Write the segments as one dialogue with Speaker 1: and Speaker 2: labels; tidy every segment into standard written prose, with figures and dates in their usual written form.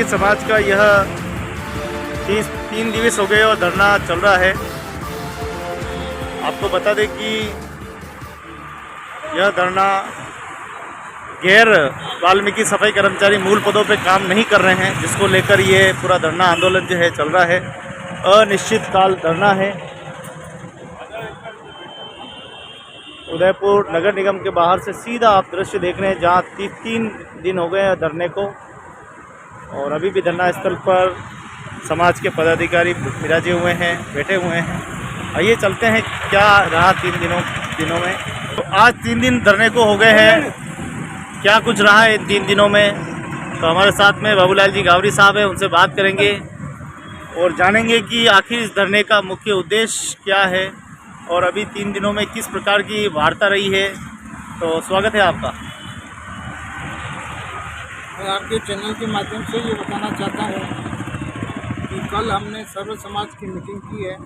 Speaker 1: समाज का यह 3 दिवस हो गए और धरना चल रहा है। आपको बता दें कि यह धरना गैर वाल्मीकि सफाई कर्मचारी मूल पदों पे काम नहीं कर रहे हैं, जिसको लेकर ये पूरा धरना आंदोलन जो है चल रहा है। अनिश्चितकाल धरना है। उदयपुर नगर निगम के बाहर से सीधा आप दृश्य देख रहे हैं, जहाँ 3 दिन हो गए हैं धरने को, और अभी भी धरना स्थल पर समाज के पदाधिकारी विराजे हुए हैं, बैठे हुए हैं। आइए चलते हैं क्या रहा 3 दिनों में। तो आज 3 दिन धरने को हो गए हैं, क्या कुछ रहा है इन 3 दिनों में। तो हमारे साथ में बाबूलाल जी गावरी साहब हैं, उनसे बात करेंगे और जानेंगे कि आखिर इस धरने का मुख्य उद्देश्य क्या है और अभी 3 दिनों में किस प्रकार की वार्ता रही है। तो स्वागत है आपका।
Speaker 2: मैं आपके चैनल के माध्यम से ये बताना चाहता हूँ कि कल हमने सर्व समाज की मीटिंग की है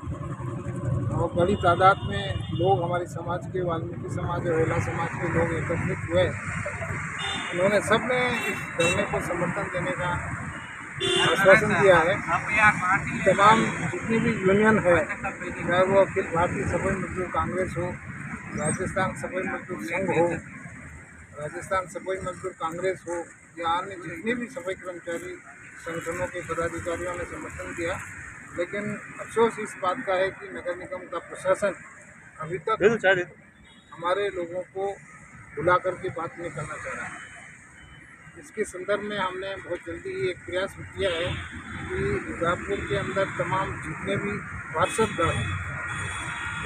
Speaker 2: और बड़ी तादाद में लोग हमारे समाज के, वाल्मीकि समाज और होला समाज के लोग एकत्रित हुए। उन्होंने सब ने इस धरने को समर्थन देने का आश्वासन दिया है। तमाम जितनी भी यूनियन है, चाहे वो अखिल भारतीय सफाई मजदूर कांग्रेस हो, राजस्थान सफाई मजदूर संघ हो, राजस्थान सफाई मजदूर कांग्रेस हो, या अन्य जितने भी सफाई कर्मचारी संगठनों के पदाधिकारियों ने समर्थन दिया। लेकिन अफसोस इस बात का है कि नगर निगम का प्रशासन अभी तक हमारे लोगों को बुला करके बात नहीं करना चाह रहा है। इसके संदर्भ में हमने बहुत जल्दी ही एक प्रयास किया है कि उदयपुर के अंदर तमाम जितने भी पार्षद दल हैं,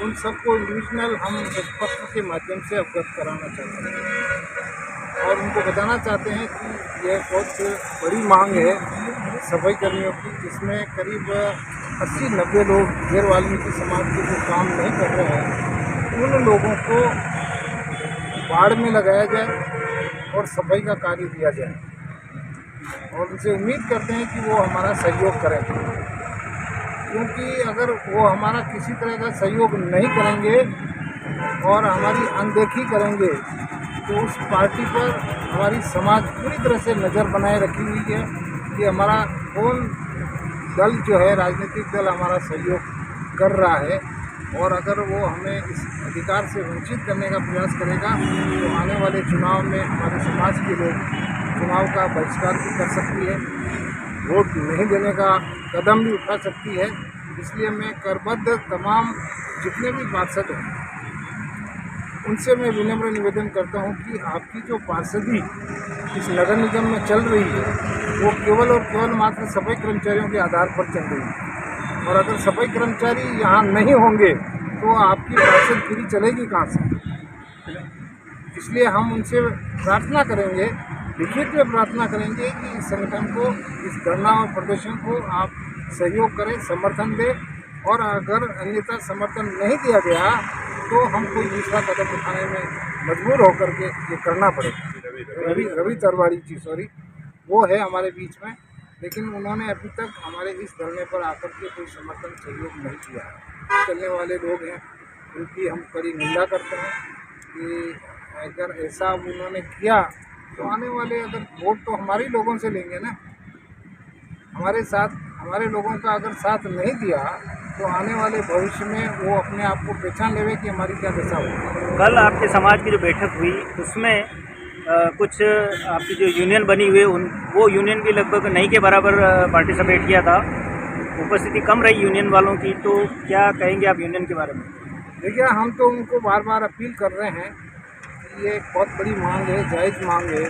Speaker 2: उन सबको इंडिविजुअल हम एक पत्र के माध्यम से अवगत कराना चाहते हैं और उनको बताना चाहते हैं कि यह बहुत बड़ी मांग है सफाई कर्मियों की, जिसमें करीब 80-90 लोग गैर वाल्मीकि समाज के जो काम नहीं कर रहे हैं, उन लोगों को बाड़ में लगाया जाए और सफाई का कार्य दिया जाए। और उनसे उम्मीद करते हैं कि वो हमारा सहयोग करें, क्योंकि अगर वो हमारा किसी तरह का सहयोग नहीं करेंगे और हमारी अनदेखी करेंगे तो उस पार्टी पर हमारी समाज पूरी तरह से नज़र बनाए रखी हुई है कि हमारा कौन दल जो है, राजनीतिक दल हमारा सहयोग कर रहा है। और अगर वो हमें इस अधिकार से वंचित करने का प्रयास करेगा तो आने वाले चुनाव में हमारे समाज के लोग चुनाव का बहिष्कार भी कर सकती है, वोट नहीं देने का कदम भी उठा सकती है। इसलिए मैं करबद्ध तमाम जितने भी पार्षद हैं, उनसे मैं विनम्र निवेदन करता हूं कि आपकी जो पार्षदी इस नगर निगम में चल रही है, वो केवल और केवल मात्र सफाई कर्मचारियों के आधार पर चल रही है। और अगर सफाई कर्मचारी यहाँ नहीं होंगे तो आपकी पार्षदगिरी चलेगी कहाँ से। इसलिए हम उनसे प्रार्थना करेंगे, लिखित में प्रार्थना करेंगे कि इस संगठन को, इस धरना और प्रदर्शन को आप सहयोग करें, समर्थन दें। और अगर अन्यथा समर्थन नहीं दिया गया तो हम कोई दूसरा कदम उठाने में मजबूर होकर के ये करना पड़ेगा। रवि तरवाड़ी जी, सॉरी, वो है हमारे बीच में, लेकिन उन्होंने अभी तक हमारे इस धरने पर आकर के कोई समर्थन सहयोग नहीं किया है। चलने वाले लोग हैं, उनकी हम कड़ी निंदा करते हैं कि अगर ऐसा उन्होंने किया तो आने वाले अगर वोट तो हमारे ही लोगों से लेंगे ना, हमारे साथ, हमारे लोगों का अगर साथ नहीं दिया तो आने वाले भविष्य में वो अपने आप को पहचान लेवे कि हमारी क्या दशा होगी।
Speaker 1: कल आपके समाज की जो बैठक हुई उसमें कुछ आपकी जो यूनियन बनी हुई वो यूनियन भी लगभग नहीं के बराबर पार्टिसिपेट किया था, उपस्थिति कम रही यूनियन वालों की। तो क्या कहेंगे आप यूनियन के बारे में?
Speaker 2: देखिए, हम तो उनको बार बार अपील कर रहे हैं कि ये बहुत बड़ी मांग है, जायज़ मांग है।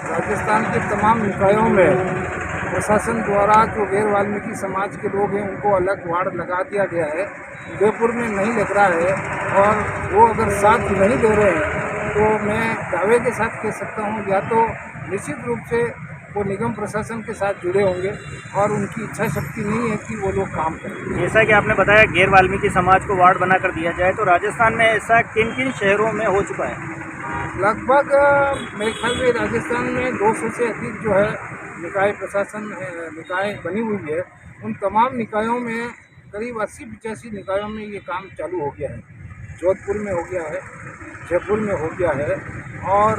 Speaker 2: राजस्थान के तमाम निकायों में प्रशासन द्वारा जो गैर वाल्मीकि समाज के लोग हैं उनको अलग वार्ड लगा दिया गया है, उदयपुर में नहीं लग रहा है। और वो अगर साथ नहीं दे रहे हैं तो मैं दावे के साथ कह सकता हूँ, या तो निश्चित रूप से वो निगम प्रशासन के साथ जुड़े होंगे और उनकी इच्छा शक्ति नहीं है कि वो लोग काम करें।
Speaker 1: जैसा कि आपने बताया गैर वाल्मीकि समाज को वार्ड बनाकर दिया जाए, तो राजस्थान में ऐसा किन किन शहरों में हो चुका है?
Speaker 2: लगभग मेरे ख्याल में राजस्थान में 200 से अधिक जो है निकाय प्रशासन निकाय बनी हुई है। उन तमाम निकायों में करीब 80-85 निकायों में ये काम चालू हो गया है। जोधपुर में हो गया है, जयपुर में हो गया है और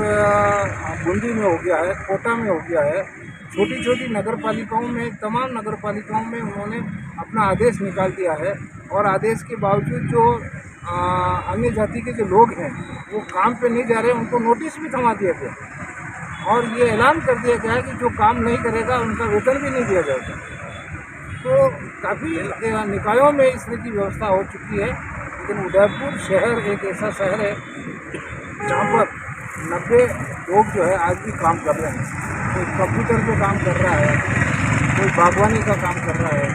Speaker 2: बूंदी में हो गया है, कोटा में हो गया है। छोटी छोटी नगर पालिकाओं में, तमाम नगर पालिकाओं में उन्होंने अपना आदेश निकाल दिया है। और आदेश के बावजूद जो अन्य जाति के जो लोग हैं वो काम पे नहीं जा रहे, उनको नोटिस भी थमा दिया गया और ये ऐलान कर दिया गया है कि जो काम नहीं करेगा उनका वेतन भी नहीं दिया जाएगा। तो काफ़ी निकायों में इस तरह की व्यवस्था हो चुकी है। लेकिन उदयपुर शहर एक ऐसा शहर है जहाँ पर 90 लोग जो है आज भी काम कर रहे हैं। कोई कंप्यूटर पे काम कर रहा है, कोई बागवानी का काम कर रहा है,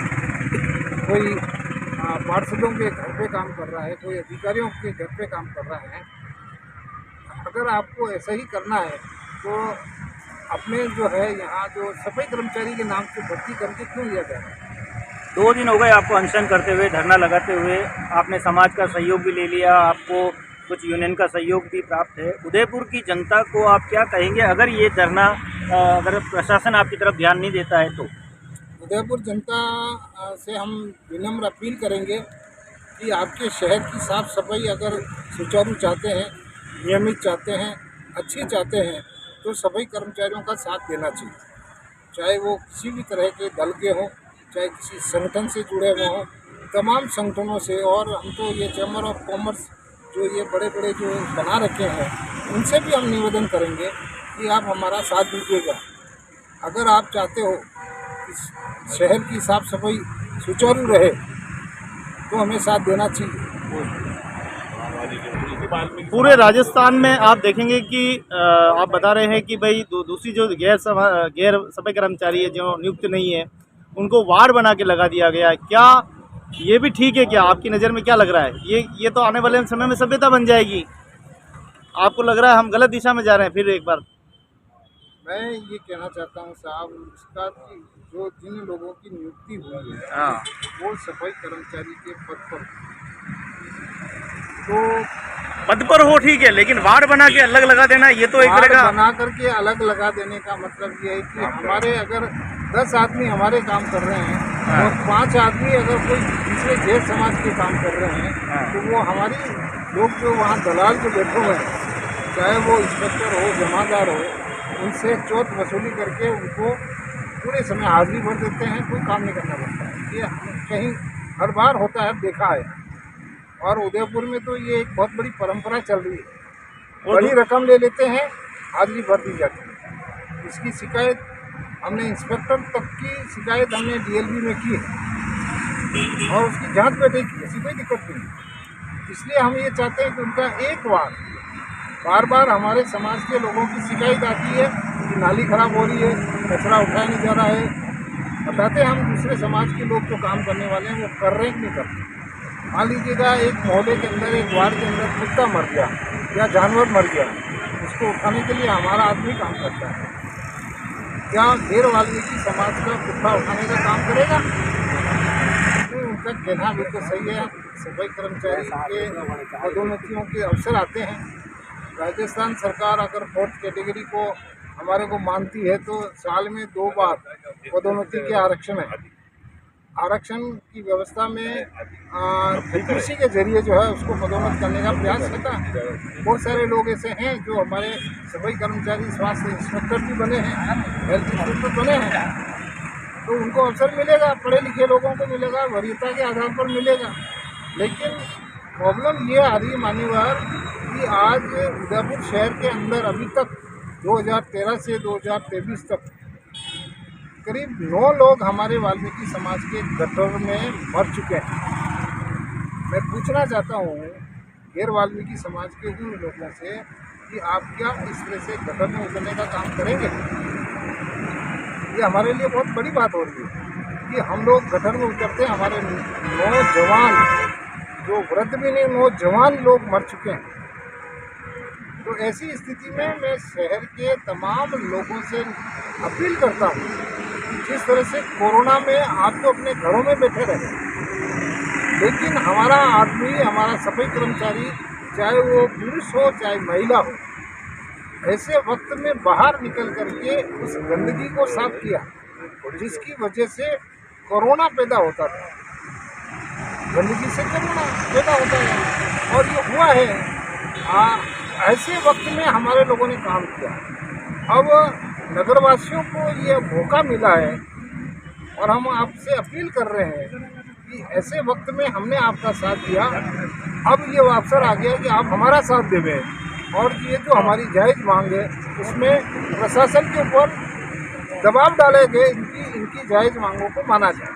Speaker 2: कोई पार्षदों के घर पे काम कर रहा है, कोई अधिकारियों के घर पे काम कर रहा है। अगर आपको ऐसा ही करना है तो अपने जो है यहाँ जो सफाई कर्मचारी के नाम से भर्ती करके क्यों लिया जाए?
Speaker 3: 2 दिन हो गए आपको अनशन करते हुए, धरना लगाते हुए। आपने समाज का सहयोग भी ले लिया, आपको कुछ यूनियन का सहयोग भी प्राप्त है। उदयपुर की जनता को आप क्या कहेंगे अगर ये धरना अगर प्रशासन आपकी तरफ ध्यान नहीं देता है तो?
Speaker 2: उदयपुर जनता से हम विनम्र अपील करेंगे कि आपके शहर की साफ़ सफाई अगर सुचारू चाहते हैं, नियमित चाहते हैं, अच्छी चाहते हैं तो सफाई कर्मचारियों का साथ देना चाहिए। चाहे वो किसी भी तरह के दल के हों, चाहे किसी संगठन से जुड़े हुए हों, तमाम संगठनों से। और हम तो ये चैम्बर ऑफ कॉमर्स जो ये बड़े बड़े जो बना रखे हैं उनसे भी हम निवेदन करेंगे कि आप हमारा साथ दीजिएगा। अगर आप चाहते हो कि शहर की साफ़ सफाई सुचारू रहे तो हमें साथ देना चाहिए।
Speaker 1: पूरे राजस्थान में आप देखेंगे कि आप बता रहे हैं कि भाई दूसरी जो गैर सफाई कर्मचारी है जो नियुक्त नहीं है उनको वार्ड बना के लगा दिया गया है। क्या ये भी ठीक है? क्या आपकी नज़र में क्या लग रहा है? ये तो आने वाले समय में सभ्यता बन जाएगी। आपको लग रहा है हम गलत दिशा में जा रहे हैं? फिर एक बार
Speaker 2: मैं ये कहना चाहता हूँ साहब, उसका कि जो जिन लोगों की नियुक्ति हुई है
Speaker 1: हाँ,
Speaker 2: वो सफाई कर्मचारी के पद पर, तो
Speaker 1: पद पर हो ठीक है, लेकिन वार्ड बना के अलग लगा देना ये तो एक तरह का
Speaker 2: बना करके अलग लगा देने का मतलब ये है कि हमारे अगर 10 आदमी हमारे काम कर रहे हैं और 5 आदमी अगर कोई दूसरे गैर समाज के काम कर रहे हैं तो वो हमारी लोग जो वहाँ दलाल जो बैठे हुए हैं, चाहे वो इंस्पेक्टर हो, जमादार हो, उनसे चौथ वसूली करके उनको पूरे समय हाजिरी भर देते हैं, कोई काम नहीं करना पड़ता है। ये कहीं हर बार होता है, देखा है। और उदयपुर में तो ये एक बहुत बड़ी परंपरा चल रही है, बड़ी रकम ले लेते हैं, हाजिरी भर दी जाती है। इसकी शिकायत हमने इंस्पेक्टर तक की शिकायत हमने डीएलबी में की है और उसकी जांच बैठक की, ऐसी कोई दिक्कत नहीं। इसलिए हम ये चाहते हैं कि उनका एक बार बार हमारे समाज के लोगों की शिकायत आती है कि नाली खराब हो रही है, कचरा उठाया नहीं जा रहा है। बताते हम दूसरे समाज के लोग जो काम करने वाले हैं वो कर रहे हैं कि नहीं कर रहे। मान लीजिएगा एक मोहल्ले के अंदर, एक वार्ड के अंदर कुत्ता मर गया या जानवर मर गया, उसको उठाने के लिए हमारा आदमी काम करता है। क्या गैर वाल्मीकि समाज का कुत्ता उठाने का काम करेगा? तो उनका कहना भी तो सही है। सफाई कर्मचारी के पदोन्नतियों के अवसर आते हैं। राजस्थान सरकार अगर 4th कैटेगरी को हमारे को मानती है तो साल में 2 बार पदोन्नति के आरक्षण है। आरक्षण की व्यवस्था में बीपीसी के जरिए जो है उसको पदोन्नत करने का प्रयास होता है। बहुत सारे लोग ऐसे हैं जो हमारे सफाई कर्मचारी, स्वास्थ्य इंस्पेक्टर भी बने हैं, हेल्थ इंस्पेक्टर बने हैं, तो उनको अवसर मिलेगा, पढ़े लिखे लोगों को मिलेगा, वरीयता के आधार पर मिलेगा। लेकिन प्रॉब्लम ये आ रही है मान्यवर कि आज उदयपुर शहर के अंदर अभी तक 2013 से 2023 तक करीब 9 लोग हमारे वाल्मीकि समाज के गटर में मर चुके हैं। मैं पूछना चाहता हूँ गैर वाल्मीकि समाज के उन लोगों से कि आप क्या इस तरह से गटर में उतरने का काम करेंगे? ये हमारे लिए बहुत बड़ी बात हो रही है कि हम लोग गटर में उतरते हैं, हमारे नौजवान, जो वृद्ध भी नहीं, नौजवान लोग मर चुके हैं। तो ऐसी स्थिति में मैं शहर के तमाम लोगों से अपील करता हूँ कि जिस तरह से कोरोना में आप तो अपने घरों में बैठे रहे, लेकिन हमारा आदमी, हमारा सफाई कर्मचारी, चाहे वो पुरुष हो चाहे महिला हो, ऐसे वक्त में बाहर निकल करके उस गंदगी को साफ किया जिसकी वजह से कोरोना पैदा होता था। गंदगी से कोरोना पैदा होता है और ये हुआ है। ऐसे वक्त में हमारे लोगों ने काम किया। अब नगरवासियों को ये मौका मिला है और हम आपसे अपील कर रहे हैं कि ऐसे वक्त में हमने आपका साथ दिया, अब ये अवसर आ गया कि आप हमारा साथ देवें और ये जो हमारी जायज़ मांग है उसमें प्रशासन के ऊपर दबाव डाले गए, इनकी जायज़ मांगों को माना जाए।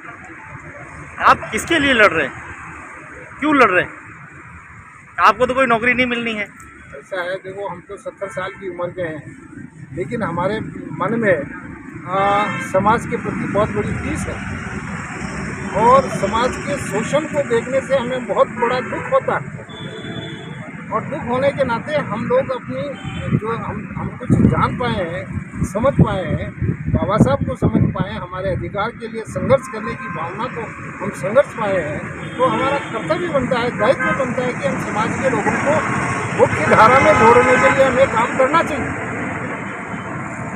Speaker 1: आप किसके लिए लड़ रहे हैं, क्यों लड़ रहे हैं? आपको तो कोई नौकरी नहीं मिलनी है।
Speaker 2: ऐसा है, देखो हम तो 70 साल की उम्र के हैं, लेकिन हमारे मन में समाज के प्रति बहुत बड़ी टीस है और समाज के शोषण को देखने से हमें बहुत बड़ा दुख होता है और दुख होने के नाते हम लोग अपनी जो हम कुछ जान पाए हैं, समझ पाए हैं, बाबा साहब को समझ पाए हैं, हमारे अधिकार के लिए संघर्ष करने की भावना को हम संघर्ष पाए हैं, तो हमारा कर्तव्य बनता है, दायित्व बनता है कि हम समाज के लोगों को मुख्य धारा में जोड़ने के लिए हमें काम करना चाहिए।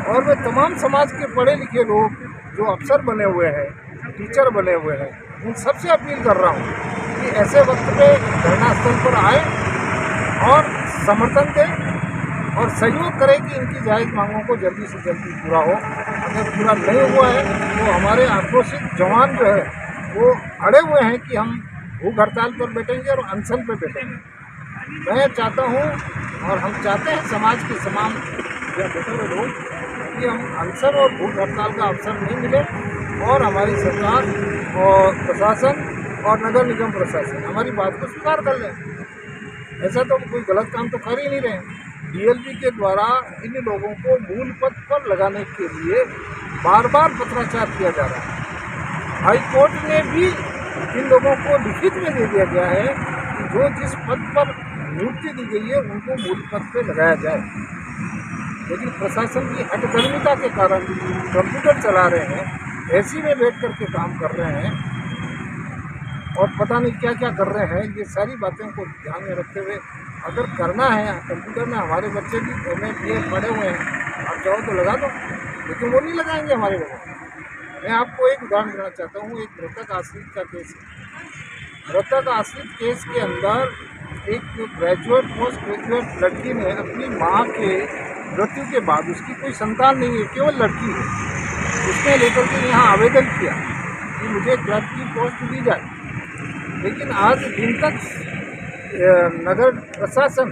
Speaker 2: और मैं तमाम समाज के पढ़े लिखे लोग जो अफसर बने हुए हैं, टीचर बने हुए हैं, उन सबसे अपील कर रहा हूँ कि ऐसे वक्त पे धरना स्थल पर आए और समर्थन दें और सहयोग करें कि इनकी जायज़ मांगों को जल्दी से जल्दी पूरा हो। अगर पूरा नहीं हुआ है तो हमारे आक्रोशित जवान जो है वो अड़े हुए हैं कि हम भूख हड़ताल पर बैठेंगे और अनशन पर बैठेंगे। मैं चाहता हूँ और हम चाहते हैं समाज के तमाम बैठे हुए लोग कि हम अनशन और भूख हड़ताल का अवसर नहीं मिले और हमारी सरकार और प्रशासन और नगर निगम प्रशासन हमारी बात को स्वीकार कर लें। ऐसा तो हम कोई गलत काम तो कर ही नहीं रहे। डीएलपी के द्वारा इन लोगों को मूल पद पर लगाने के लिए बार बार पत्राचार किया जा रहा है। हाई कोर्ट ने भी इन लोगों को लिखित में दे दिया गया है कि जो जिस पद पर नियुक्ति दी गई है उनको मूल पद पर लगाया जाए, लेकिन प्रशासन की हठधर्मिता के कारण कंप्यूटर चला रहे हैं, एसी में बैठ करके काम कर रहे हैं और पता नहीं क्या क्या कर रहे हैं। ये सारी बातों को ध्यान में रखते हुए अगर करना है, कंप्यूटर में हमारे बच्चे भी MA BA पढ़े हुए हैं, आप चाहो तो लगा दो, लेकिन वो नहीं लगाएंगे हमारे लोगों। मैं आपको एक उदाहरण देना चाहता हूँ। एक मृतक आश्रित का केस है। मृतक आश्रित केस के अंदर एक ग्रेजुएट पोस्ट ग्रेजुएट लड़की ने अपनी माँ के मृत्यु के बाद, उसकी कोई संतान नहीं है, केवल लड़की है, उसने लेकर के यहाँ आवेदन किया कि मुझे क्लर्क की पोस्ट दी जाए, लेकिन आज दिन तक नगर प्रशासन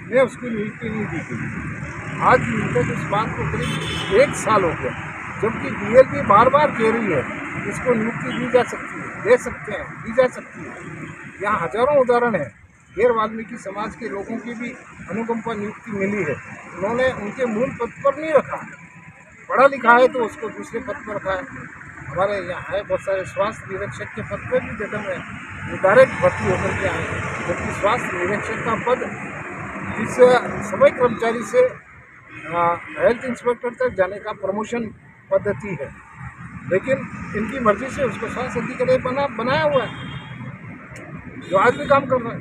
Speaker 2: ने उसकी नियुक्ति नहीं दी गई। आज दिन तक इस बात को करीब 1 साल हो गया, जबकि डीएलपी बार बार कह रही है इसको नियुक्ति दी जा सकती है, दे सकते हैं, दी जा सकती है। यहाँ हजारों उदाहरण हैं। गैर वाल्मीकि समाज के लोगों की भी अनुकंपा नियुक्ति मिली है, उन्होंने उनके मूल पद पर नहीं रखा। पढ़ा लिखा है तो उसको दूसरे पद पर रखा है। हमारे यहाँ है बहुत सारे स्वास्थ्य निरीक्षक के पद पर भी देखा मैं डायरेक्ट भर्ती होकर के आए, जबकि स्वास्थ्य निरीक्षक का पद इस सभी कर्मचारी से हेल्थ इंस्पेक्टर तक जाने का प्रमोशन पद्धति है, लेकिन इनकी मर्जी से उसको स्वास्थ्य अधिकारी बनाया हुआ है जो आज भी काम कर रहा है।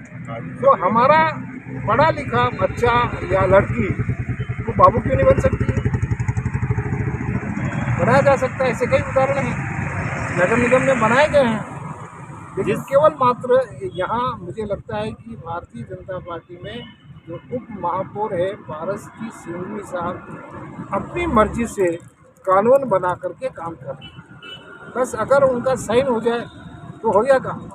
Speaker 2: तो हमारा पढ़ा लिखा बच्चा या लड़की वो बाबू क्यों नहीं बन सकती? बनाया जा सकता है, ऐसे कई उदाहरण हैं नगर निगम में बनाए गए हैं, लेकिन केवल मात्र यहाँ मुझे लगता है कि भारतीय जनता पार्टी में जो उप महापौर है पारस की सिंघवी साहब अपनी मर्जी से कानून बना करके काम कर रहे हैं। बस अगर उनका साइन हो जाए तो हो गया काम।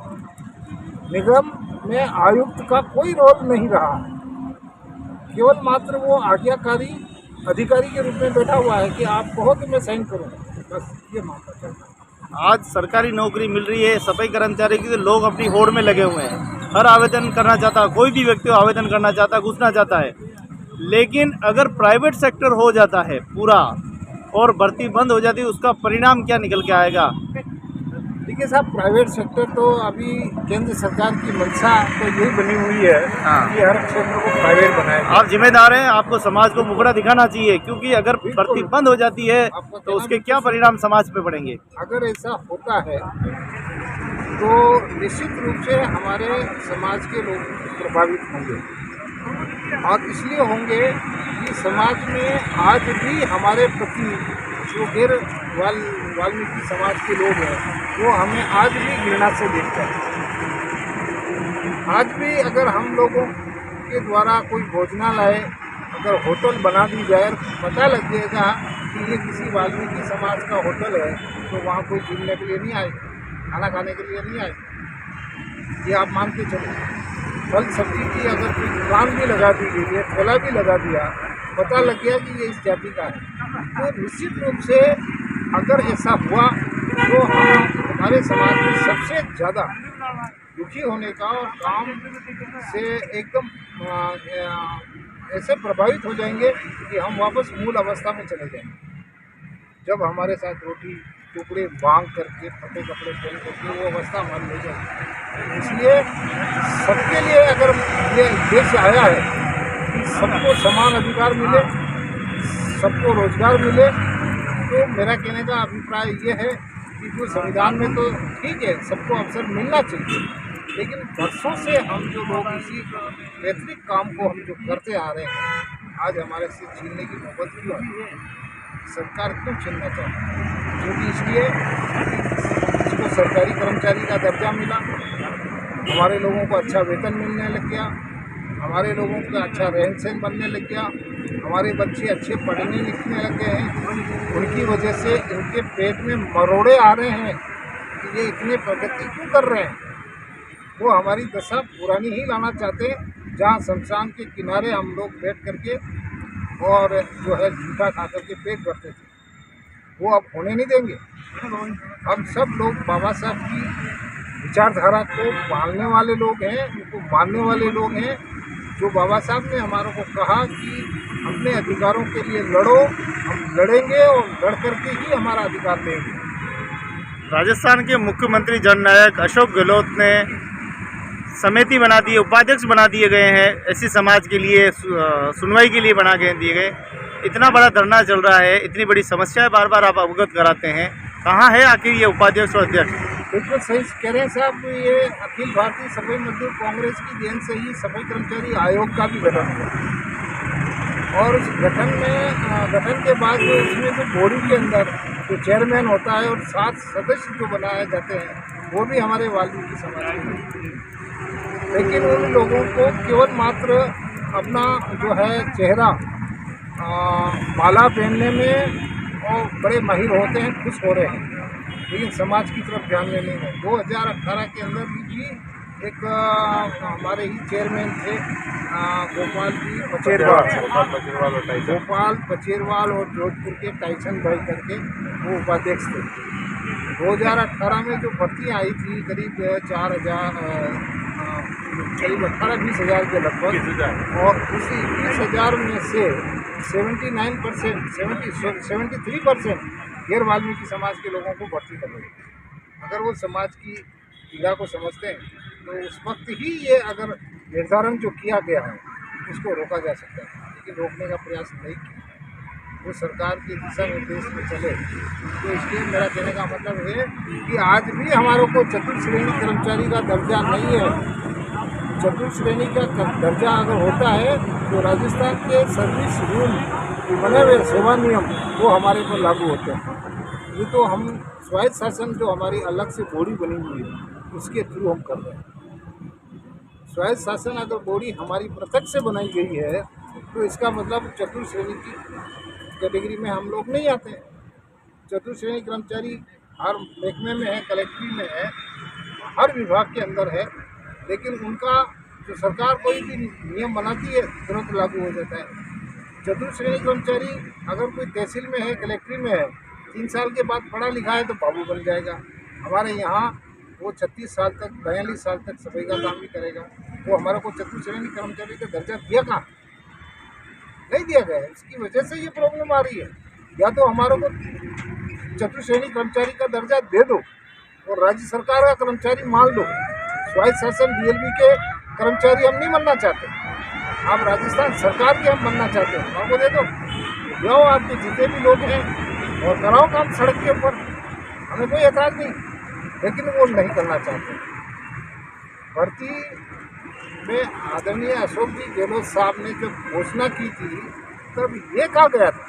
Speaker 2: निगम में आयुक्त का कोई रोल नहीं रहा है, केवल मात्र वो आज्ञाकारी अधिकारी के रूप में बैठा हुआ है कि आप कहो तो मैं साइन करूँगा, बस ये मामला चल रहा है।
Speaker 1: आज सरकारी नौकरी मिल रही है सफाई कर्मचारी की, तो लोग अपनी होड़ में लगे हुए हैं। हर आवेदन करना चाहता है, कोई भी व्यक्ति आवेदन करना चाहता है, घुसना चाहता है, लेकिन अगर प्राइवेट सेक्टर हो जाता है पूरा और भर्ती बंद हो जाती है, उसका परिणाम क्या निकल के आएगा?
Speaker 2: देखिए साहब, प्राइवेट सेक्टर तो अभी केंद्र सरकार की मंशा तो यही बनी हुई है कि हर क्षेत्र को प्राइवेट बनाए।
Speaker 1: आप जिम्मेदार हैं, आपको समाज को मुखड़ा दिखाना चाहिए, क्योंकि अगर भर्ती बंद हो जाती है तो उसके क्या परिणाम समाज पे पड़ेंगे?
Speaker 2: अगर ऐसा होता है तो निश्चित रूप से हमारे समाज के लोग प्रभावित होंगे, और इसलिए होंगे कि समाज में आज भी हमारे प्रति जो गैर वाल्मीकि समाज के लोग हैं वो हमें आज भी घृणा से देखते हैं। आज भी अगर हम लोगों के द्वारा कोई भोजनालय अगर होटल बना दी जाए, पता लग जाएगा कि ये किसी वाल्मीकि समाज का होटल है तो वहाँ कोई घूमने के लिए नहीं आए, खाना खाने के लिए नहीं आए। ये आप मान के चलो। फल सब्जी की अगर कोई दुकान भी लगा दी गई है, ठेला भी लगा दिया, पता लग गया कि ये इस जाति का है, तो निश्चित रूप से अगर ऐसा हुआ तो हमारे समाज में सबसे ज़्यादा दुखी होने का और काम से एकदम ऐसे प्रभावित हो जाएंगे कि हम वापस मूल अवस्था में चले जाएंगे। जब हमारे साथ रोटी टुकड़े बांध करके फटे कपड़े पहन करके वो अवस्था हमारी हो जाएगी। इसलिए सबके लिए अगर ये उद्देश्य आया है कि सबको समान अधिकार मिले, सबको रोजगार मिले, तो मेरा कहने का अभिप्राय ये है कि जो संविधान में तो ठीक है सबको अवसर मिलना चाहिए, लेकिन वर्षों से हम जो लोग इसी वैतनिक काम को हम जो करते आ रहे हैं, आज हमारे से छीनने की नौबत क्यों आई? सरकार क्यों छीनना चाहती है? क्योंकि इसलिए इसको सरकारी कर्मचारी का दर्जा मिला, हमारे लोगों को अच्छा वेतन मिलने लग गया, हमारे लोगों का अच्छा रहन सहन बनने लग गया, हमारे बच्चे अच्छे पढ़ने लिखने लग गए हैं। उनकी वजह से इनके पेट में मरोड़े आ रहे हैं कि ये इतने प्रगति क्यों कर रहे हैं। वो हमारी दशा पुरानी ही लाना चाहते हैं, जहाँ शमशान के किनारे हम लोग बैठ करके और जो है झूठा खा करके पेट भरते थे, वो अब होने नहीं देंगे। हम सब लोग बाबा साहब की विचारधारा को पालने वाले लोग हैं, उनको मानने वाले लोग हैं। जो बाबा साहब ने हमारों को कहा कि अपने अधिकारों के लिए लड़ो, हम लड़ेंगे और लड़ करके ही हमारा अधिकार लेंगे।
Speaker 1: राजस्थान के मुख्यमंत्री जननायक अशोक गहलोत ने समिति बना दी, उपाध्यक्ष बना दिए गए हैं, ऐसी समाज के लिए सुनवाई के लिए बना के दिए गए। इतना बड़ा धरना चल रहा है, इतनी बड़ी समस्या है, बार बार आप अवगत कराते हैं, कहाँ है आखिर ये उपाध्यक्ष और अध्यक्ष?
Speaker 2: बिल्कुल सही कह रहे हैं साहब। ये अखिल भारतीय सफाई मजदूर कांग्रेस की देन से ही सफाई कर्मचारी आयोग का भी गठन हुआ, और उस गठन के बाद जो उसमें जो बॉडी के अंदर जो चेयरमैन होता है और 7 सदस्य जो बनाए जाते हैं वो भी हमारे वाल्मीकि समाज के हैं। लेकिन उन लोगों को केवल मात्र अपना जो है चेहरा माला पहनने में और बड़े माहिर होते हैं, खुश हो रहे हैं, लेकिन समाज की तरफ ध्यान में नहीं है। 2018 के अंदर भी एक हमारे ही चेयरमैन थे गोपाल पचेरवाल और जोधपुर के टाइसन भाई करके वो उपाध्यक्ष थे। 2018 में जो भर्ती आई थी करीब 18-20 हज़ार के लगभग, और उसी 20,000 में से 73% गैर वाल्मीकि समाज के लोगों को भर्ती कर रही है। अगर वो समाज की पीड़ा को समझते हैं तो उस वक्त ही ये अगर निर्धारण जो किया गया है उसको रोका जा सकता है, लेकिन रोकने का प्रयास नहीं किया। वो सरकार के दिशा निर्देश में चले, तो इसलिए मेरा कहने का मतलब है कि आज भी हमारे को चतुर्थ श्रेणी कर्मचारी का दर्जा नहीं है। चतुर्थ श्रेणी का दर्जा अगर होता है तो राजस्थान के सर्विस रूल बने हुए सेवा नियम वो हमारे पर लागू होते हैं। ये तो हम स्वायत्त शासन जो हमारी अलग से बॉडी बनी हुई है उसके थ्रू हम कर रहे हैं। स्वायत्त शासन अगर बॉडी हमारी पृथक से बनाई गई है तो इसका मतलब चतुर्थ श्रेणी की कैटेगरी में हम लोग नहीं आते हैं। चतुर्थ श्रेणी कर्मचारी हर महकमे में है, कलेक्ट्री में है, हर विभाग के अंदर है, लेकिन उनका जो सरकार कोई भी नियम बनाती है तुरंत लागू हो जाता है। चतुर्थ श्रेणी कर्मचारी अगर कोई तहसील में है, कलेक्ट्री में है, 3 साल के बाद पढ़ा लिखा है तो बाबू बन जाएगा। हमारे यहाँ वो 36 साल तक 42 साल तक सफाई का काम भी करेगा। तो हमारा को चतुर्थ श्रेणी कर्मचारी का दर्जा दिया कहाँ? नहीं दिया गया है। इसकी वजह से ये प्रॉब्लम आ रही है। या तो हमारे को चतुर्थ श्रेणी कर्मचारी का दर्जा दे दो और राज्य सरकार का कर्मचारी मान लो। स्वायत्त शासन BLB के कर्मचारी हम नहीं बनना चाहते, आप राजस्थान सरकार के हम बनना चाहते हैं। हमको दे दो, जाओ आपके जितने भी लोग हैं और कराओ काम सड़क के ऊपर, हमें कोई एतराज़ नहीं, लेकिन वो नहीं करना चाहते। भर्ती में आदरणीय अशोक जी गहलोत साहब ने जब घोषणा की थी तब ये कहा गया था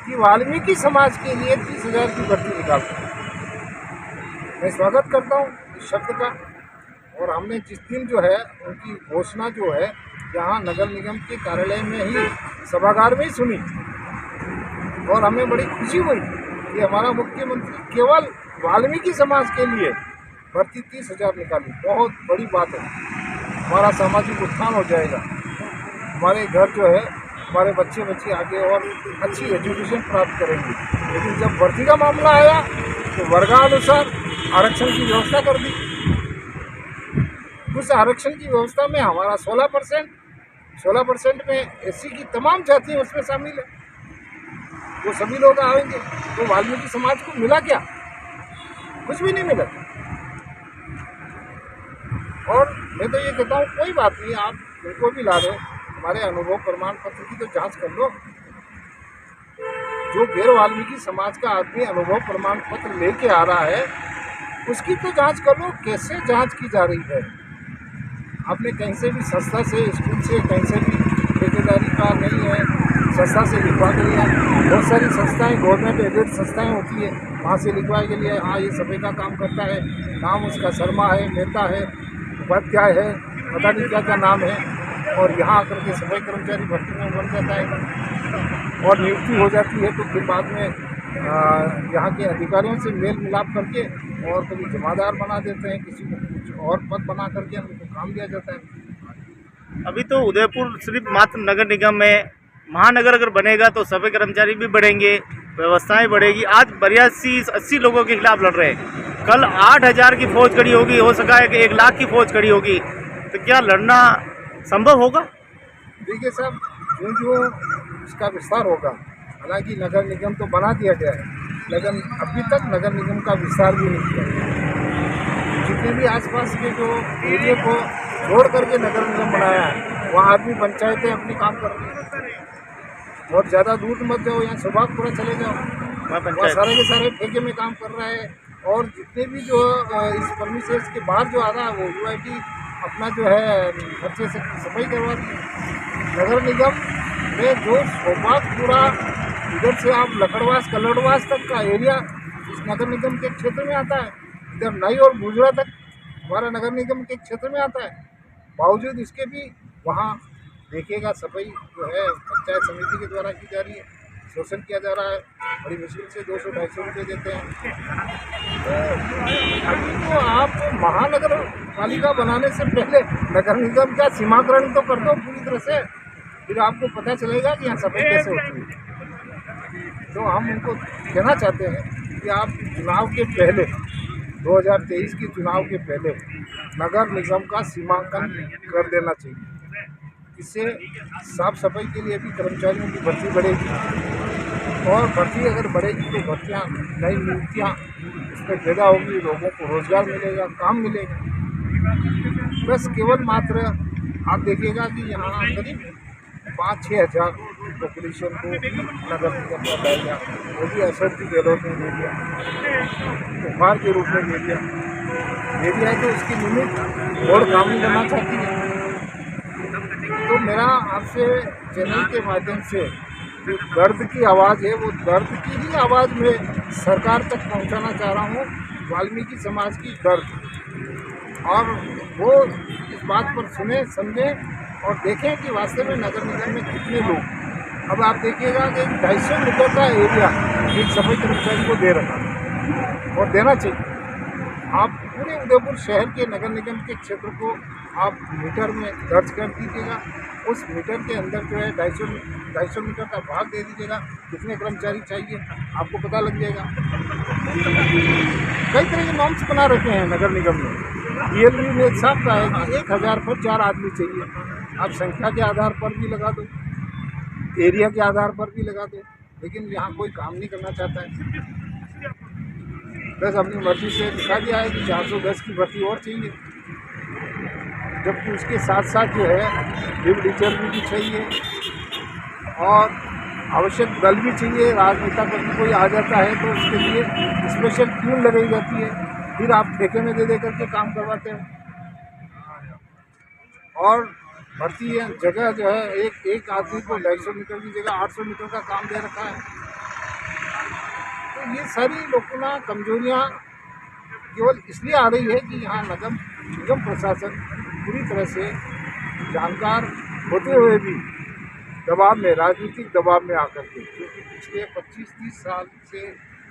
Speaker 2: कि वाल्मीकि समाज के लिए 30,000 की भर्ती निकालते हैं। मैं स्वागत करता हूँ इस शब्द का, और हमने जिस दिन जो है उनकी घोषणा जो है यहाँ नगर निगम के कार्यालय में ही सभागार में ही सुनी, और हमें बड़ी खुशी हुई कि हमारा मुख्यमंत्री केवल वाल्मीकि समाज के लिए भर्ती 30,000 निकाली। बहुत बड़ी बात है, हमारा सामाजिक उत्थान हो जाएगा। हमारे घर जो है, हमारे बच्चे आगे और अच्छी एजुकेशन प्राप्त करेंगे। लेकिन जब भर्ती का मामला आया तो वर्गानुसार आरक्षण की व्यवस्था कर दी। उस आरक्षण की व्यवस्था में हमारा 16% में एससी की तमाम जातियाँ उसमें शामिल है, वो सभी लोग आएंगे। तो वाल्मीकि समाज को मिला क्या? कुछ भी नहीं मिला। और मैं तो ये कहता हूँ, कोई बात नहीं, आप उनको भी ला दो, हमारे अनुभव प्रमाण पत्र की तो जांच कर लो। जो गैर वाल्मीकि समाज का आदमी अनुभव प्रमाण पत्र लेके आ रहा है, उसकी तो जांच कर लो। कैसे जांच की जा रही है? आपने कहीं से भी संस्था से, स्कूल से, कहीं से भी ठेकेदारी का नहीं है, संस्था से लिखवा के लिया। बहुत सारी संस्थाएं, गवर्नमेंट एडेड संस्थाएं होती है, वहाँ से लिखवा के लिए, हाँ ये सफाई का काम करता है, नाम उसका शर्मा है, मेहता है, उपाध्याय है, पता नहीं क्या क्या नाम है, और यहाँ आकर के सफाई कर्मचारी भर्ती में बन जाता है और नियुक्ति हो जाती है। तो फिर बाद में यहाँ के अधिकारियों से मेल मिलाप करके और कभी जमादार बना देते हैं, किसी को कुछ और पद बना करके उनको काम दिया जाता है।
Speaker 1: अभी तो उदयपुर सिर्फ मात्र नगर निगम में, महानगर अगर बनेगा तो सफाई कर्मचारी भी बढ़ेंगे, व्यवस्थाएं बढ़ेगी। आज 82-80 लोगों के खिलाफ लड़ रहे हैं, कल 8,000 की फौज खड़ी होगी, हो सका है कि 1 लाख की फौज खड़ी होगी। तो क्या लड़ना संभव होगा?
Speaker 2: देखिए साहब, जो इसका विस्तार होगा, हालांकि नगर निगम तो बना दिया गया है, लेकिन अभी तक नगर निगम का विस्तार भी नहीं किया गया। जितने भी आसपास के जो एरिया को छोड़ करके नगर निगम बनाया है, वहाँ आदमी पंचायतें अपनी काम कर रही है। और ज़्यादा दूर मत जाओ, यहाँ सुभागपुरा चले जाओ, वहाँ सारे के सारे ठेके में काम कर रहा है। और जितने भी जो इस परमिसेस के बाहर जो आ रहा है, वो UIT अपना जो है खर्चे से सफाई करवा रही है। नगर निगम में जो सोभागपुरा, इधर से आप लकड़वास कलड़वास तक का एरिया इस नगर निगम के क्षेत्र में आता है, इधर नई और गुजरा तक हमारा नगर निगम के क्षेत्र में आता है। बावजूद इसके भी वहाँ देखिएगा सफाई जो है पंचायत समिति के द्वारा की जा रही है, शोषण किया जा रहा है। बड़ी मुश्किल से 200-250 रुपये देते हैं। तो अभी तो आप महानगर पालिका बनाने से पहले नगर निगम का सीमाकरण तो कर दो पूरी तरह से, फिर आपको पता चलेगा कि यहाँ सफाई कैसे होती है। तो हम उनको कहना चाहते हैं कि आप चुनाव के पहले, 2023 के चुनाव के पहले नगर निगम का सीमांकन कर देना चाहिए। इससे साफ सफाई के लिए भी कर्मचारियों की भर्ती बढ़ेगी, और भर्ती अगर बढ़ेगी तो भर्तियाँ, नई नियुक्तियाँ इसमें पैदा होगी, लोगों को रोजगार मिलेगा, काम मिलेगा। बस केवल मात्र आप देखिएगा कि यहाँ करीब 5-6 हज़ार पॉपुलेशन को नगर निगम का पाएगा, वो भी असर गहलोत ने दे दिया, उपहार के रूप में दे दिया है। तो उसकी लिमिट और काम नहीं करना चाहती है। तो मेरा आपसे चैनल के माध्यम से जो दर्द की आवाज़ है, वो दर्द की ही आवाज़ में सरकार तक पहुंचाना चाह रहा हूं, वाल्मीकि समाज की दर्द। और वो इस बात पर सुने, समझे और देखें कि वास्तव में नगर निगम में कितने लोग। अब आप देखिएगा कि 250 मीटर का एरिया एक सफाई कर्मचारी को दे रखा है, और देना चाहिए। आप पूरे उदयपुर शहर के नगर निगम के क्षेत्र को आप मीटर में दर्ज कर दीजिएगा। उस मीटर के अंदर जो है 250 मीटर का भाग दे दीजिएगा, कितने कर्मचारी चाहिए आपको पता लग जाएगा। कई तरह के नॉर्म्स बना रखे हैं नगर निगम में। DLV में साफ कहा है कि 1000 पर 4 आदमी चाहिए। आप संख्या के आधार पर भी लगा दो, एरिया के आधार पर भी लगा दो, लेकिन यहाँ कोई काम नहीं करना चाहता है। बस अपनी मर्जी से दिखा दिया है कि 410 की भर्ती और चाहिए, जबकि उसके साथ साथ जो है डिव टीचर भी चाहिए और आवश्यक दल भी चाहिए। राजनेता पर भी कोई आ जाता है तो उसके लिए स्पेशल टीम लगाई जाती है, फिर आप ठेके में दे करके काम करवाते हैं। और भर्ती जगह जो है एक आदमी को 250 मीटर की जगह 800 मीटर का काम दे रखा है। तो ये सारी लोकना कमजोरियाँ केवल इसलिए आ रही है कि यहाँ निगम प्रशासन पूरी तरह से जानकार होते हुए भी दबाव में, राजनीतिक दबाव में आकर के, क्योंकि पिछले 25-30 साल से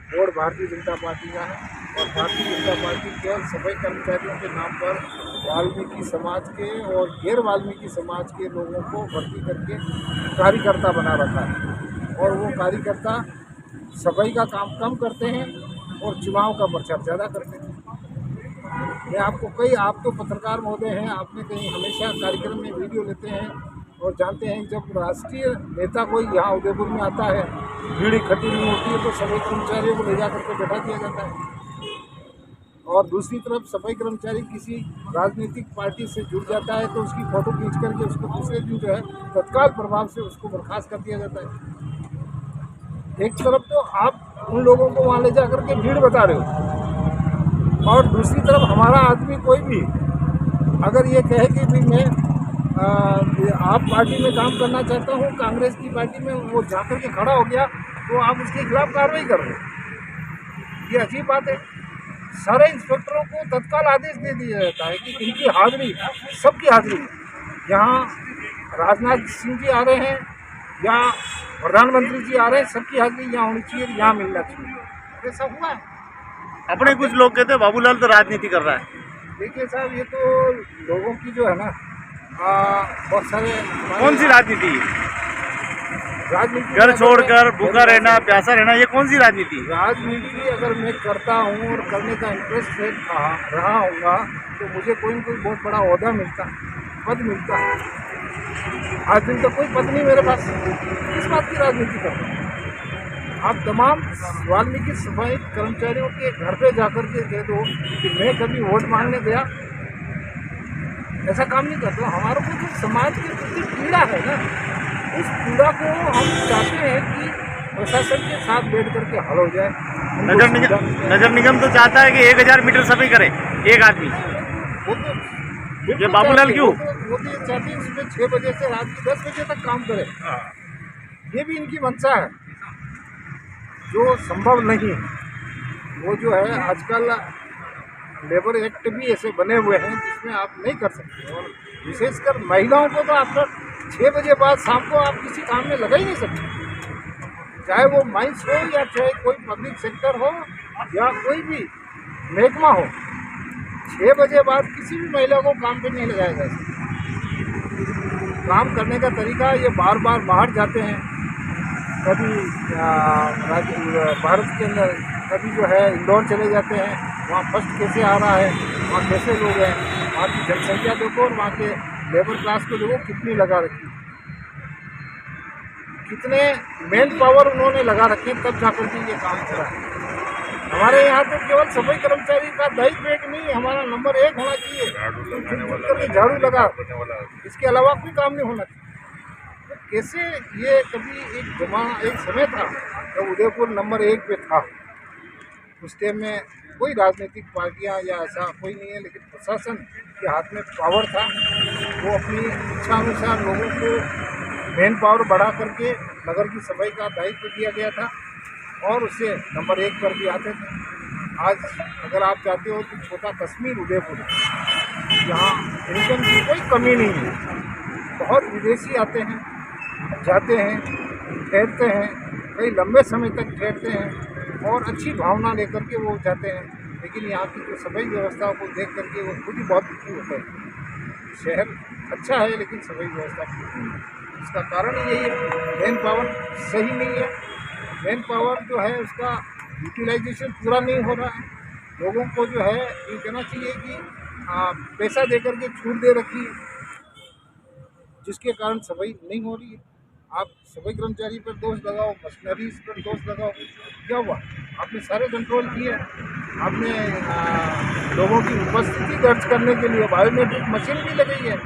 Speaker 2: बोर्ड भारतीय जनता पार्टी का है और भारतीय जनता पार्टी केवल सफाई कर्मचारियों के नाम पर वाल्मीकि समाज के और गैर वाल्मीकि समाज के लोगों को भर्ती करके कार्यकर्ता बना रखा है और वो कार्यकर्ता सफाई का काम कम करते हैं और चुनाव का प्रचार ज़्यादा करते हैं। मैं आपको आप तो पत्रकार महोदय हैं, आपने कहीं हमेशा कार्यक्रम में वीडियो लेते हैं और जानते हैं जब राष्ट्रीय नेता कोई यहाँ उदयपुर में आता है, भीड़ इकट्ठी नहीं होती है तो सफाई कर्मचारियों को ले जा करके बैठा दिया जाता है और दूसरी तरफ सफाई कर्मचारी किसी राजनीतिक पार्टी से जुड़ जाता है तो उसकी फ़ोटो खींच करके उसको दूसरे दिन जो है तत्काल प्रभाव से उसको बर्खास्त कर दिया जाता है। एक तरफ तो आप उन लोगों को वहाँ ले जा करके भीड़ बता रहे हो और दूसरी तरफ हमारा आदमी कोई भी अगर ये कहे कि भी मैं आप पार्टी में काम करना चाहता हूँ, कांग्रेस की पार्टी में, वो जाकर के खड़ा हो गया तो आप उसके खिलाफ कार्रवाई कर रहे हो। ये अजीब बात है। सारे इंस्पेक्टरों को तत्काल आदेश दे दिया जाता है कि इनकी हाजिरी, सबकी हाजिरी, यहाँ राजनाथ सिंह जी आ रहे हैं या प्रधानमंत्री जी आ रहे हैं, सबकी हाजिरी यहाँ होनी चाहिए, यहाँ मिलना चाहिए। ऐसा हुआ है।
Speaker 1: अपने कुछ लोग कहते हैं बाबूलाल तो राजनीति कर रहा है।
Speaker 2: देखिए साहब, ये तो लोगों की जो है ना बहुत सारे,
Speaker 1: कौन सी राजनीति?
Speaker 2: राजनीति
Speaker 1: घर छोड़कर भूखा रहना, प्यासा रहना, ये कौन सी राजनीति?
Speaker 2: राजनीति अगर मैं करता हूँ और करने का इंटरेस्ट रहा होगा तो मुझे कोई न कोई बहुत बड़ा ओहदा मिलता, पद मिलता। आज दिन तक कोई पद नहीं मेरे पास, किस बात की राजनीति कर रहा हूँ? आप तमाम वाल्मीकि सफाई कर्मचारियों के घर पे जाकर के कह दो कि मैं कभी वोट मांगने गया, ऐसा काम नहीं करता। हमारे को जो समाज के प्रति पीड़ा है ना, उस पीड़ा को हम चाहते हैं कि प्रशासन के साथ बैठ करके हल हो जाए।
Speaker 1: नगर निगम तो चाहता है कि 1000 मीटर सफाई करे एक आदमी।
Speaker 2: वो तो
Speaker 1: ये बाबूलाल क्यों?
Speaker 2: वो तो ये चाहते हैं सुबह 6 बजे से रात के 10 बजे तक काम करे। ये भी इनकी मंशा है जो संभव नहीं है। वो जो है आजकल लेबर एक्ट भी ऐसे बने हुए हैं जिसमें आप नहीं कर सकते और विशेषकर महिलाओं को तो आप 6 बजे बाद शाम को आप किसी काम में लगा ही नहीं सकते, चाहे वो माइंस हो या चाहे कोई पब्लिक सेक्टर हो या कोई भी महकमा हो। 6 बजे बाद किसी भी महिला को काम पे नहीं लगाया जा सकता। काम करने का तरीका ये बार बार बाहर जाते हैं, कभी भारत के अंदर, कभी जो है इंदौर चले जाते हैं, वहाँ फर्स्ट कैसे आ रहा है, वहाँ कैसे लोग हैं, वहाँ की जनसंख्या देखो और वहाँ के लेबर क्लास को देखो कितनी लगा रखी, कितने मैन पावर उन्होंने लगा रखे, तब जाकर के ये काम करा है। हमारे यहाँ तो केवल सफाई कर्मचारी का दायित्व एक नहीं, हमारा नंबर 1 होना चाहिए, झाड़ू लगा, इसके अलावा कोई काम नहीं होना चाहिए। तो कैसे ये कभी एक समय था जब उदयपुर नंबर 1 पे था, उस टाइम में कोई राजनीतिक पार्टियां या ऐसा कोई नहीं है, लेकिन प्रशासन के हाथ में पावर था। वो अपनी इच्छा अनुसार लोगों को मैन पावर बढ़ा करके नगर की सफाई का दायित्व दिया गया था और उससे नंबर 1 पर भी आते थे। आज अगर आप चाहते हो तो छोटा कश्मीर उदयपुर, यहाँ इनकम की कोई कमी नहीं है। बहुत विदेशी आते हैं, जाते हैं, ठहरते हैं, कई लंबे समय तक ठहरते हैं और अच्छी भावना लेकर के वो जाते हैं, लेकिन यहाँ की जो सफाई व्यवस्था को देख करके वो खुद ही बहुत दुखी होते हैं। शहर अच्छा है लेकिन सफाई व्यवस्था नहीं है। इसका कारण यही है, मैन पावर सही नहीं है। मैन पावर जो है उसका यूटिलाइजेशन पूरा नहीं हो रहा है। लोगों को जो है ये कहना चाहिए कि पैसा दे करके छूट दे रखी है, जिसके कारण सफाई नहीं हो रही है। आप सफाई कर्मचारी पर दोष लगाओ, मशीनरीज पर दोष लगाओ, क्या हुआ? आपने सारे कंट्रोल किए, आपने लोगों की उपस्थिति दर्ज करने के लिए बायोमेट्रिक मशीन भी लगाई है,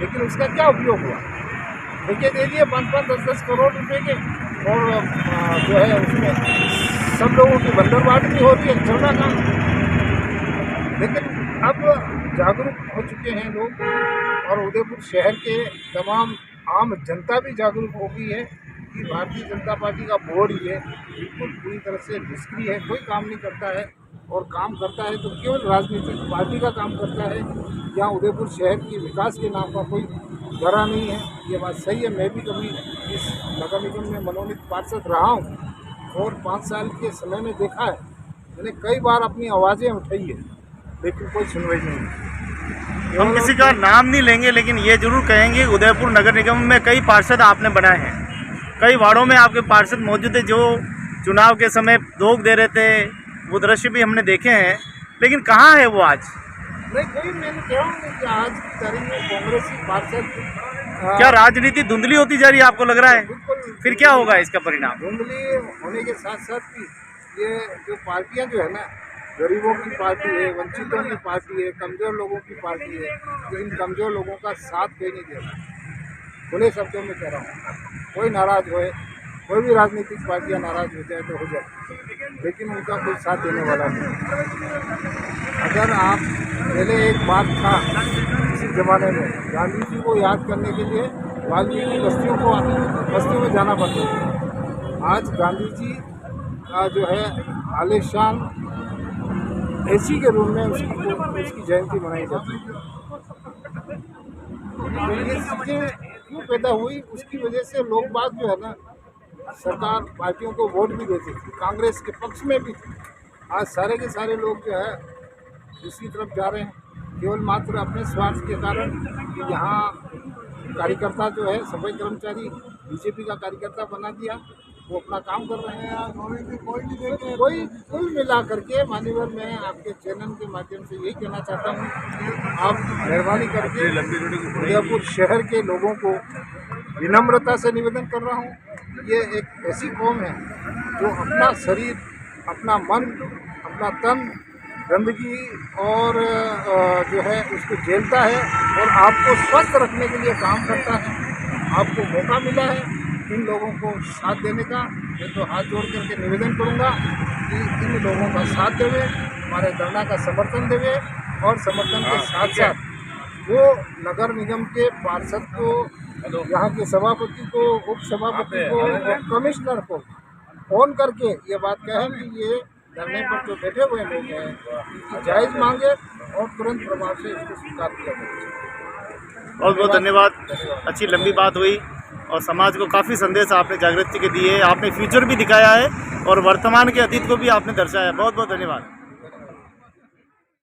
Speaker 2: लेकिन उसका क्या उपयोग हुआ? ठेके दे दिए 5-5, 10-10 करोड़ रुपए के और जो है उसमें सब लोगों की बंदरबाट भी हो रही है, चल रहा काम। लेकिन अब जागरूक हो चुके हैं लोग और उदयपुर शहर के तमाम आम जनता भी जागरूक हो गई है कि भारतीय जनता पार्टी का बोर्ड ये बिल्कुल पूरी तरह से निष्क्रिय है, कोई काम नहीं करता है और काम करता है तो केवल राजनीतिक पार्टी का काम करता है। यहाँ उदयपुर शहर की विकास के नाम का कोई भरा नहीं है, ये बात सही है। मैं भी कभी इस नगर निगम में मनोनीत पार्षद रहा हूँ और 5 साल के समय में देखा है, मैंने कई बार अपनी आवाज़ें उठाई है, लेकिन कोई सुनवाई नहीं है।
Speaker 1: हम किसी का नाम नहीं लेंगे, लेकिन ये जरूर कहेंगे उदयपुर नगर निगम में कई पार्षद आपने बनाए हैं, कई वार्डों में आपके पार्षद मौजूद है जो चुनाव के समय दोग दे रहे थे, वो दृश्य भी हमने देखे हैं, लेकिन कहाँ है वो आज?
Speaker 2: नहीं, कोई मैंने कहा हूँ कि आज की तारीख में कांग्रेसी पार्षद
Speaker 1: क्या राजनीति धुंधली होती जा रही है, आपको लग रहा है?
Speaker 2: बिल्कुल।
Speaker 1: फिर क्या होगा इसका परिणाम?
Speaker 2: धुंधली होने के साथ साथ भी ये जो पार्टियां जो है ना, गरीबों की पार्टी है, वंचितों की पार्टी है, कमज़ोर लोगों की पार्टी है, तो इन कमज़ोर लोगों का साथ कोई नहीं दे रहा। खुले शब्दों में कह रहा हूँ, कोई नाराज़ होए, कोई भी राजनीतिक पार्टियां नाराज़ हो जाए तो हो जाए, लेकिन उनका कोई साथ देने वाला नहीं। अगर आप पहले एक बात था इसी ज़माने में, गांधी जी को याद करने के लिए वाल्मीकि बस्तियों में जाना पड़ता था। आज गांधी जी जो है आलिशान एसी के रूम में उसकी जयंती मनाई जाती है। तो ये चीज़ें क्यों पैदा हुई, उसकी वजह से लोग बाग जो है ना, सरकार पार्टियों को वोट भी देते थे, कांग्रेस के पक्ष में भी थे। आज सारे के सारे लोग जो है दूसरी तरफ जा रहे हैं, केवल मात्र अपने स्वार्थ के कारण कि यहाँ कार्यकर्ता जो है सफाई कर्मचारी बीजेपी का कार्यकर्ता बना दिया, वो अपना काम कर रहे हैं। कोई कुल मिला करके मान्यवर, मैं आपके चैनल के माध्यम से यही कहना चाहता हूँ, आप मेहरबानी करके उदयपुर शहर के लोगों को विनम्रता से निवेदन कर रहा हूँ, ये एक ऐसी कौम है जो अपना शरीर, अपना मन, अपना तन गंदगी और जो है उसको झेलता है और आपको स्वस्थ रखने के लिए काम करता है। आपको मौका मिला है इन लोगों को साथ देने का। मैं तो हाथ जोड़ करके निवेदन करूंगा कि इन लोगों का साथ देवे, हमारे धरना का समर्थन देवे और समर्थन के साथ साथ वो नगर निगम के पार्षद को, यहाँ के सभापति को, उप सभापति को और कमिश्नर को फोन करके ये बात कहें कि ये धरने पर जो बैठे हुए लोग हैं इनकी जायज़ मांगे और तुरंत प्रभाव से इसको स्वीकार किया जाए।
Speaker 1: बहुत बहुत धन्यवाद। अच्छी लंबी बात हुई और समाज को काफ़ी संदेश आपने जागृति के दिए, आपने फ्यूचर भी दिखाया है और वर्तमान के अतीत को भी आपने दर्शाया। बहुत बहुत धन्यवाद।